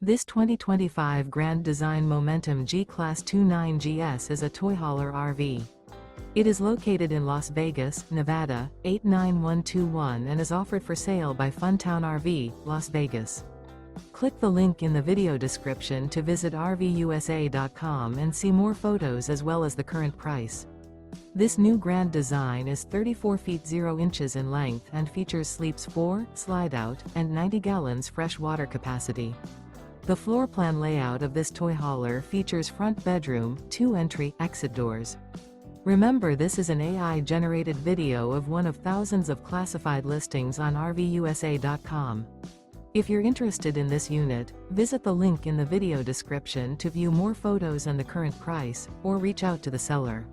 This 2025 Grand Design Momentum G-Class 29GS is a toy hauler RV. It is located in Las Vegas, Nevada, 89121 and is offered for sale by Funtown RV, Las Vegas. Click the link in the video description to visit RVUSA.com and see more photos as well as the current price. This new Grand Design is 34 feet 0 inches in length and features sleeps 4, Slideout, and 90 gallons fresh water capacity. The floor plan layout of this toy hauler features front bedroom, 2 entry, exit doors. Remember, this is an AI-generated video of one of thousands of classified listings on RVUSA.com. If you're interested in this unit, visit the link in the video description to view more photos and the current price, or reach out to the seller.